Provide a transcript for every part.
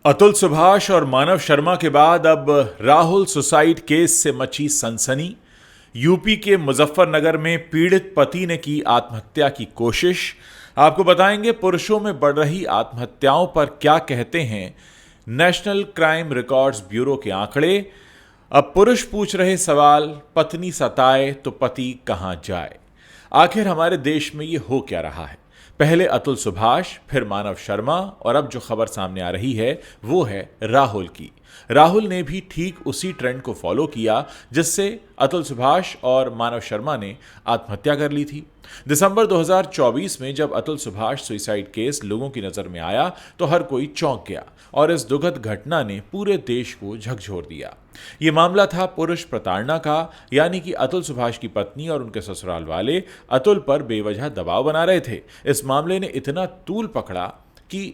अतुल सुभाष और मानव शर्मा के बाद अब राहुल सुसाइड केस से मची सनसनी। यूपी के मुजफ्फरनगर में पीड़ित पति ने की आत्महत्या की कोशिश। आपको बताएंगे पुरुषों में बढ़ रही आत्महत्याओं पर क्या कहते हैं नेशनल क्राइम रिकॉर्ड्स ब्यूरो के आंकड़े। अब पुरुष पूछ रहे सवाल, पत्नी सताए तो पति कहां जाए। आखिर हमारे देश में ये हो क्या रहा है। पहले अतुल सुभाष, फिर मानव शर्मा और अब जो खबर सामने आ रही है वो है राहुल की। राहुल ने भी ठीक उसी ट्रेंड को फॉलो किया जिससे अतुल सुभाष और मानव शर्मा ने आत्महत्या कर ली थी। दिसंबर 2024 में जब अतुल सुभाष सुसाइड केस लोगों की नजर में आया तो हर कोई चौंक गया और इस दुखद घटना ने पूरे देश को झकझोर दिया। ये मामला था पुरुष प्रताड़ना का, यानी कि अतुल सुभाष की पत्नी और उनके ससुराल वाले अतुल पर बेवजह दबाव बना रहे थे। इस मामले ने इतना तूल पकड़ा कि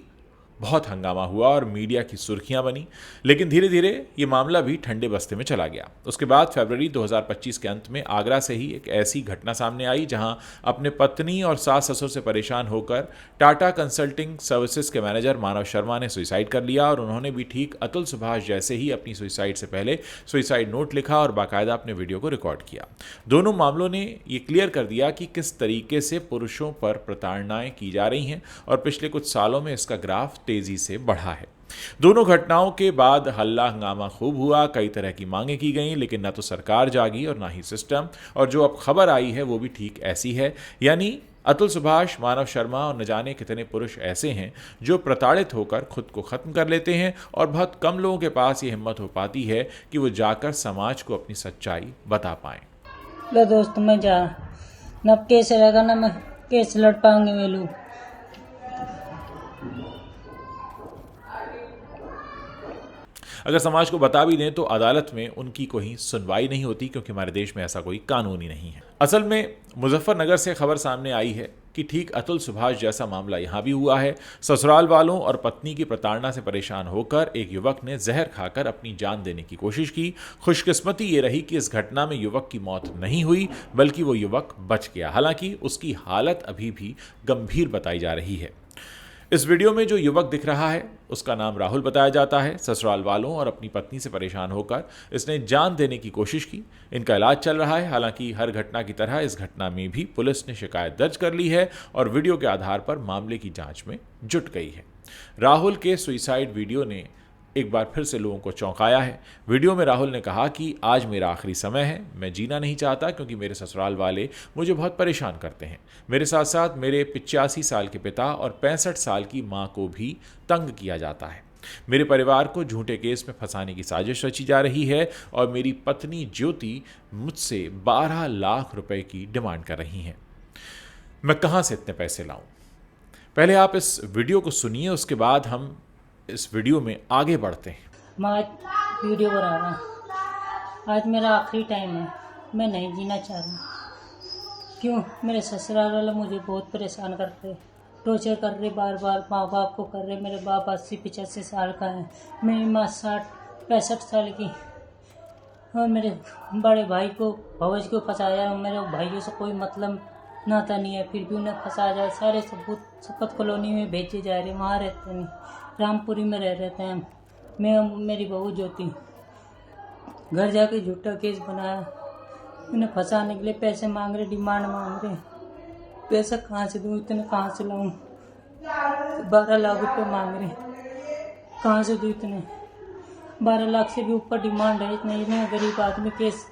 बहुत हंगामा हुआ और मीडिया की सुर्खियां बनी, लेकिन धीरे धीरे ये मामला भी ठंडे बस्ते में चला गया। उसके बाद फरवरी 2025 के अंत में आगरा से ही एक ऐसी घटना सामने आई जहां अपने पत्नी और सास ससुर से परेशान होकर टाटा कंसल्टिंग सर्विसेज के मैनेजर मानव शर्मा ने सुसाइड कर लिया और उन्होंने भी ठीक अतुल सुभाष जैसे ही अपनी सुसाइड से पहले सुसाइड नोट लिखा और बाकायदा अपने वीडियो को रिकॉर्ड किया। दोनों मामलों ने ये क्लियर कर दिया कि किस तरीके से पुरुषों पर प्रताड़नाएं की जा रही हैं और पिछले कुछ सालों में इसका ग्राफ तेजी से बढ़ा है। दोनों घटनाओं के बाद हल्ला हंगामा खूब हुआ, कई तरह की मांगें की गईं, लेकिन न तो सरकार जागी और ना ही सिस्टम। और जो अब खबर आई है वो भी ठीक ऐसी है, यानी अतुल सुभाष, मानव शर्मा और न जाने कितने पुरुष ऐसे हैं जो प्रताड़ित होकर खुद को खत्म कर लेते हैं और बहुत कम लोगों के पास ये हिम्मत हो पाती है कि वो जाकर समाज को अपनी सच्चाई बता पाएं। लो दोस्त, मैं जा न केस रहेगा ना मैं केस लड़ पाऊंगी। मैं लू अगर समाज को बता भी दें तो अदालत में उनकी कोई सुनवाई नहीं होती, क्योंकि हमारे देश में ऐसा कोई कानून ही नहीं है। असल में मुजफ्फरनगर से खबर सामने आई है कि ठीक अतुल सुभाष जैसा मामला यहां भी हुआ है। ससुराल वालों और पत्नी की प्रताड़ना से परेशान होकर एक युवक ने जहर खाकर अपनी जान देने की कोशिश की। खुशकिस्मती ये रही कि इस घटना में युवक की मौत नहीं हुई, बल्कि वो युवक बच गया। हालांकि उसकी हालत अभी भी गंभीर बताई जा रही है। इस वीडियो में जो युवक दिख रहा है उसका नाम राहुल बताया जाता है। ससुराल वालों और अपनी पत्नी से परेशान होकर इसने जान देने की कोशिश की। इनका इलाज चल रहा है। हालांकि हर घटना की तरह इस घटना में भी पुलिस ने शिकायत दर्ज कर ली है और वीडियो के आधार पर मामले की जांच में जुट गई है। राहुल के सुसाइड वीडियो ने एक बार फिर से लोगों को चौंकाया है। वीडियो में राहुल ने कहा कि आज मेरा आखिरी समय है, मैं जीना नहीं चाहता क्योंकि मेरे ससुराल वाले मुझे बहुत परेशान करते हैं। मेरे साथ साथ मेरे 85 साल के पिता और 65 साल की मां को भी तंग किया जाता है। मेरे परिवार को झूठे केस में फंसाने की साजिश रची जा रही है और मेरी पत्नी ज्योति मुझसे 12 लाख रुपए की डिमांड कर रही हैं। मैं कहां से इतने पैसे लाऊं? पहले आप इस वीडियो को सुनिए, उसके बाद हम इस वीडियो में आगे बढ़ते हैं। मैं आज वीडियो बना रहा हूँ। आज मेरा आखिरी टाइम है, मैं नहीं जीना चाह रहा। क्यों? मेरे ससुराल वाले मुझे बहुत परेशान करते, टॉर्चर कर रहे, बार बार माँ बाप को कर रहे। मेरे बाप 80-85 साल का है, मेरी माँ 60-65 साल की। और मेरे बड़े भाई को भवज को फंसाया। मेरे भाइयों से कोई मतलब नाता नहीं है, फिर भी उन्हें फंसाया जाए। सारे सबूत शपथ कॉलोनी में भेजे जा रहे, वहाँ रहते नहीं, रामपुरी में रहते हैं। मैं मेरी बहू ज्योति घर जाके झूठा केस बनाया। उन्हें फंसाने के लिए पैसे मांग रहे, डिमांड मांग रहे। पैसा कहाँ से दूँ, इतने कहाँ से लाऊं? 12 लाख रुपए मांग रहे, कहाँ से दूँ इतने? 12 लाख से भी ऊपर डिमांड है। इतने गरीब आदमी, केस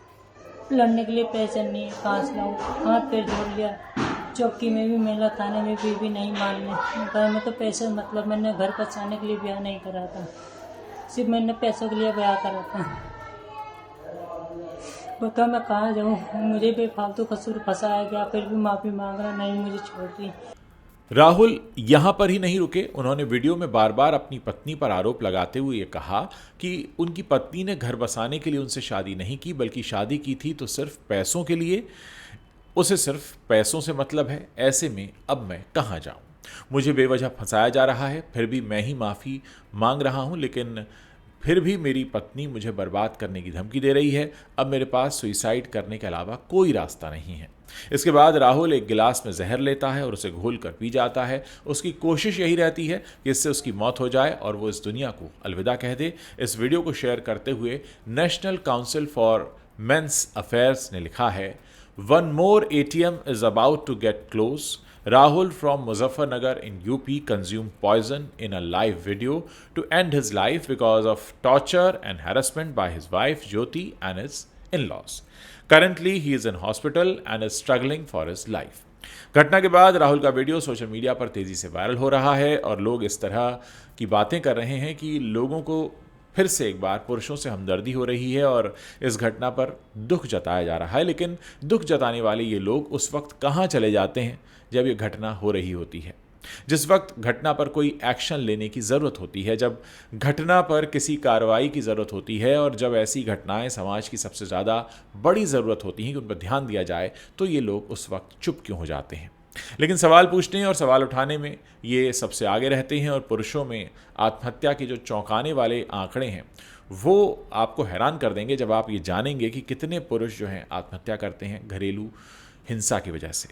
लड़ने के लिए पैसे नहीं है, कहाँ से लाऊं? हाथ पैर जोड़ लिया, चौकी में भी मेला, थाने में भी नहीं मानने। मैं तो पैसे मतलब मैंने घर बचाने के लिए ब्याह नहीं करा था, सिर्फ मैंने पैसों के लिए ब्याह करा था। बता मैं कहाँ जाऊँ? मुझे बेफालतू कसूर फंसाया गया, फिर भी माफ़ी मांग रहा, नहीं मुझे छोड़ दी। राहुल यहां पर ही नहीं रुके। उन्होंने वीडियो में बार बार अपनी पत्नी पर आरोप लगाते हुए ये कहा कि उनकी पत्नी ने घर बसाने के लिए उनसे शादी नहीं की, बल्कि शादी की थी तो सिर्फ पैसों के लिए। उसे सिर्फ पैसों से मतलब है। ऐसे में अब मैं कहाँ जाऊं? मुझे बेवजह फंसाया जा रहा है, फिर भी मैं ही माफ़ी मांग रहा हूं, लेकिन फिर भी मेरी पत्नी मुझे बर्बाद करने की धमकी दे रही है। अब मेरे पास सुइसाइड करने के अलावा कोई रास्ता नहीं है। इसके बाद राहुल एक गिलास में जहर लेता है और उसे घोल कर पी जाता है। उसकी कोशिश यही रहती है कि इससे उसकी मौत हो जाए और वो इस दुनिया को अलविदा कह दे। इस वीडियो को शेयर करते हुए national council for men's affairs ने लिखा है, one more ATM is about to get close. Rahul from Muzaffarnagar in UP consumed poison in a live video to end his life because of torture and harassment by his wife Jyoti and his in-laws. Currently, he is in hospital and is struggling for his life. घटना के बाद राहुल का video social media पर तेजी से viral हो रहा है और लोग इस तरह की बातें कर रहे हैं कि लोगों को फिर से एक बार पुरुषों से हमदर्दी हो रही है और इस घटना पर दुख जताया जा रहा है। लेकिन दुख जताने वाले ये लोग उस वक्त कहाँ चले जाते हैं जब ये घटना हो रही होती है, जिस वक्त घटना पर कोई एक्शन लेने की ज़रूरत होती है, जब घटना पर किसी कार्रवाई की ज़रूरत होती है और जब ऐसी घटनाएं समाज की सबसे ज़्यादा बड़ी ज़रूरत होती हैं कि उन पर ध्यान दिया जाए, तो ये लोग उस वक्त चुप क्यों हो जाते हैं। लेकिन सवाल पूछने और सवाल उठाने में ये सबसे आगे रहते हैं और पुरुषों में आत्महत्या के जो चौंकाने वाले आंकड़े हैं वो आपको हैरान कर देंगे जब आप ये जानेंगे कि कितने पुरुष जो हैं आत्महत्या करते हैं घरेलू हिंसा की वजह से।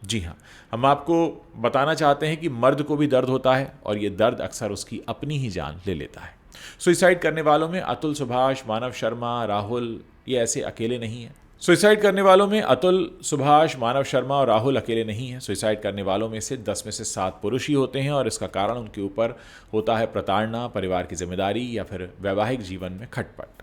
जी हाँ, हम आपको बताना चाहते हैं कि मर्द को भी दर्द होता है और ये दर्द अक्सर उसकी अपनी ही जान ले लेता है। सुसाइड करने वालों में अतुल सुभाष, मानव शर्मा, राहुल ये ऐसे अकेले नहीं हैं। सुसाइड करने वालों में अतुल सुभाष, मानव शर्मा और राहुल अकेले नहीं हैं। सुसाइड करने वालों में से 10 में से 7 पुरुष ही होते हैं और इसका कारण उनके ऊपर होता है प्रताड़ना, परिवार की जिम्मेदारी या फिर वैवाहिक जीवन में खटपट।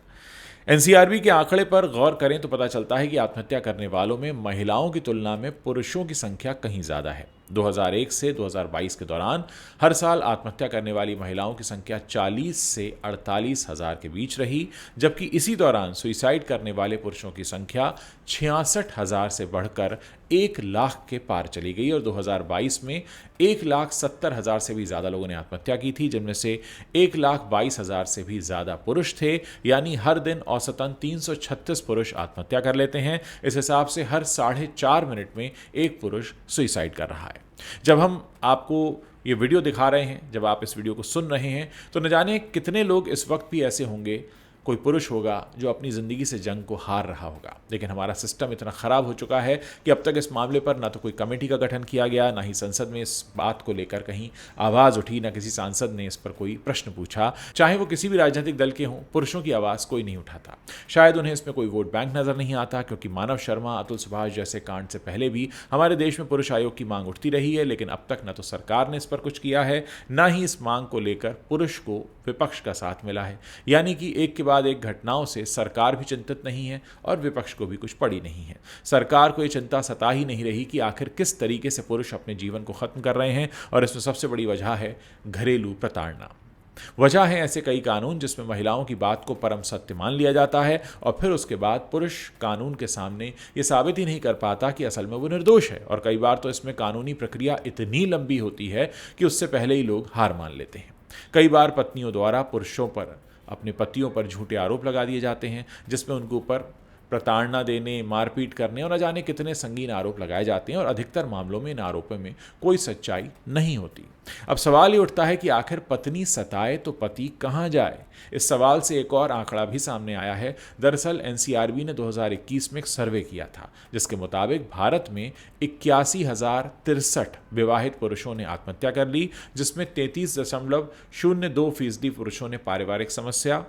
NCRB के आंकड़े पर गौर करें तो पता चलता है कि आत्महत्या करने वालों में महिलाओं की तुलना में पुरुषों की संख्या कहीं ज़्यादा है। 2001 से 2022 के दौरान हर साल आत्महत्या करने वाली महिलाओं की संख्या 40 से 48 हज़ार के बीच रही, जबकि इसी दौरान सुइसाइड करने वाले पुरुषों की संख्या 66 हज़ार से बढ़कर 1 लाख के पार चली गई और 2022 में 1,70,000 से भी ज़्यादा लोगों ने आत्महत्या की थी, जिनमें से 1,22,000 से भी ज़्यादा पुरुष थे। यानी हर दिन औसतन 336 पुरुष आत्महत्या कर लेते हैं। इस हिसाब से हर 4.5 मिनट में एक पुरुष सुइसाइड कर रहा है। जब हम आपको ये वीडियो दिखा रहे हैं, जब आप इस वीडियो को सुन रहे हैं, तो न जाने कितने लोग इस वक्त भी ऐसे होंगे, कोई पुरुष होगा जो अपनी ज़िंदगी से जंग को हार रहा होगा। लेकिन हमारा सिस्टम इतना ख़राब हो चुका है कि अब तक इस मामले पर ना तो कोई कमेटी का गठन किया गया, ना ही संसद में इस बात को लेकर कहीं आवाज़ उठी, ना किसी सांसद ने इस पर कोई प्रश्न पूछा। चाहे वो किसी भी राजनीतिक दल के हों, पुरुषों की आवाज़ कोई नहीं उठाता। शायद उन्हें इसमें कोई वोट बैंक नज़र नहीं आता, क्योंकि मानव शर्मा, अतुल सुभाष जैसे कांड से पहले भी हमारे देश में पुरुष आयोग की मांग उठती रही है, लेकिन अब तक न तो सरकार ने इस पर कुछ किया है, ना ही इस मांग को लेकर पुरुष को विपक्ष का साथ मिला है। यानी कि एक के बाद एक घटनाओं से सरकार भी चिंतित नहीं है और विपक्ष को भी कुछ पड़ी नहीं है। सरकार को ये चिंता सता ही नहीं रही कि आखिर किस तरीके से पुरुष अपने जीवन को खत्म कर रहे हैं, और इसमें सबसे बड़ी वजह है घरेलू प्रताड़ना। वजह है ऐसे कई कानून जिसमें महिलाओं की बात को परम सत्य मान लिया जाता है और फिर उसके बाद पुरुष कानून के सामने ये साबित ही नहीं कर पाता कि असल में वो निर्दोष है। और कई बार तो इसमें कानूनी प्रक्रिया इतनी लंबी होती है कि उससे पहले ही लोग हार मान लेते हैं। कई बार पत्नियों द्वारा पुरुषों पर, अपने पतियों पर झूठे आरोप लगा दिए जाते हैं, जिसमें उनके ऊपर प्रताड़ना देने, मारपीट करने और न जाने कितने संगीन आरोप लगाए जाते हैं और अधिकतर मामलों में इन आरोपों में कोई सच्चाई नहीं होती। अब सवाल ये उठता है कि आखिर पत्नी सताए तो पति कहाँ जाए। इस सवाल से एक और आंकड़ा भी सामने आया है। दरअसल NCRB ने 2021 में एक सर्वे किया था, जिसके मुताबिक भारत में 81,063 विवाहित पुरुषों ने आत्महत्या कर ली, जिसमें 33.02% पुरुषों ने पारिवारिक समस्या,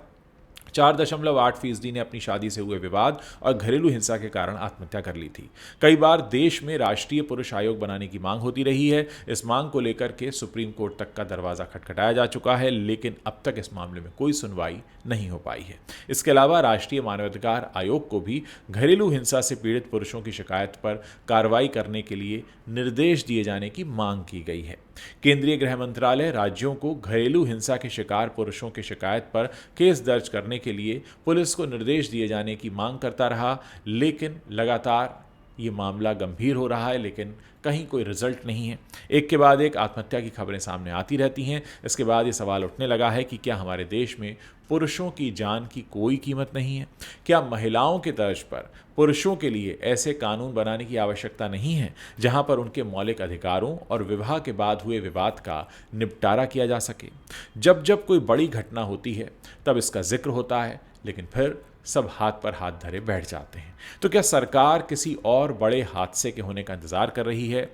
4.8% ने अपनी शादी से हुए विवाद और घरेलू हिंसा के कारण आत्महत्या कर ली थी। कई बार देश में राष्ट्रीय पुरुष आयोग बनाने की मांग होती रही है। इस मांग को लेकर के सुप्रीम कोर्ट तक का दरवाज़ा खटखटाया जा चुका है, लेकिन अब तक इस मामले में कोई सुनवाई नहीं हो पाई है। इसके अलावा राष्ट्रीय मानवाधिकार आयोग को भी घरेलू हिंसा से पीड़ित पुरुषों की शिकायत पर कार्रवाई करने के लिए निर्देश दिए जाने की मांग की गई है। केंद्रीय गृह मंत्रालय राज्यों को घरेलू हिंसा के शिकार पुरुषों की शिकायत पर केस दर्ज करने के लिए पुलिस को निर्देश दिए जाने की मांग करता रहा, लेकिन लगातार ये मामला गंभीर हो रहा है, लेकिन कहीं कोई रिजल्ट नहीं है। एक के बाद एक आत्महत्या की खबरें सामने आती रहती हैं। इसके बाद ये सवाल उठने लगा है कि क्या हमारे देश में पुरुषों की जान की कोई कीमत नहीं है? क्या महिलाओं के तर्ज पर पुरुषों के लिए ऐसे कानून बनाने की आवश्यकता नहीं है जहां पर उनके मौलिक अधिकारों और विवाह के बाद हुए विवाद का निपटारा किया जा सके? जब जब कोई बड़ी घटना होती है तब इसका जिक्र होता है, लेकिन फिर सब हाथ पर हाथ धरे बैठ जाते हैं। तो क्या सरकार किसी और बड़े हादसे के होने का इंतजार कर रही है?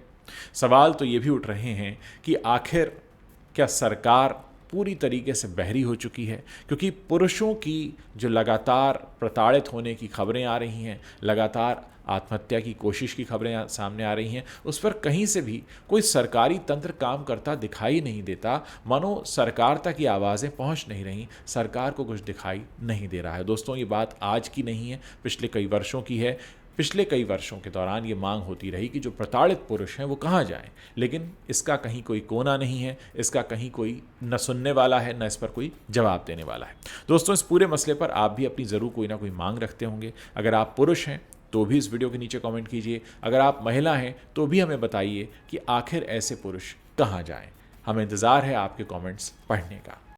सवाल तो ये भी उठ रहे हैं कि आखिर क्या सरकार पूरी तरीके से बहरी हो चुकी है? क्योंकि पुरुषों की जो लगातार प्रताड़ित होने की खबरें आ रही हैं, लगातार आत्महत्या की कोशिश की खबरें सामने आ रही हैं, उस पर कहीं से भी कोई सरकारी तंत्र काम करता दिखाई नहीं देता। मानो सरकार तक ये आवाज़ें पहुंच नहीं रहीं, सरकार को कुछ दिखाई नहीं दे रहा है। दोस्तों, ये बात आज की नहीं है, पिछले कई वर्षों की है। पिछले कई वर्षों के दौरान ये मांग होती रही कि जो प्रताड़ित पुरुष हैं वो कहाँ जाएं, लेकिन इसका कहीं कोई कोना नहीं है, इसका कहीं कोई न सुनने वाला है, न इस पर कोई जवाब देने वाला है। दोस्तों, इस पूरे मसले पर आप भी अपनी ज़रूर कोई ना कोई मांग रखते होंगे। अगर आप पुरुष हैं तो भी इस वीडियो के नीचे कमेंट कीजिए। अगर आप महिला हैं तो भी हमें बताइए कि आखिर ऐसे पुरुष कहाँ जाएं। हमें इंतज़ार है आपके कमेंट्स पढ़ने का।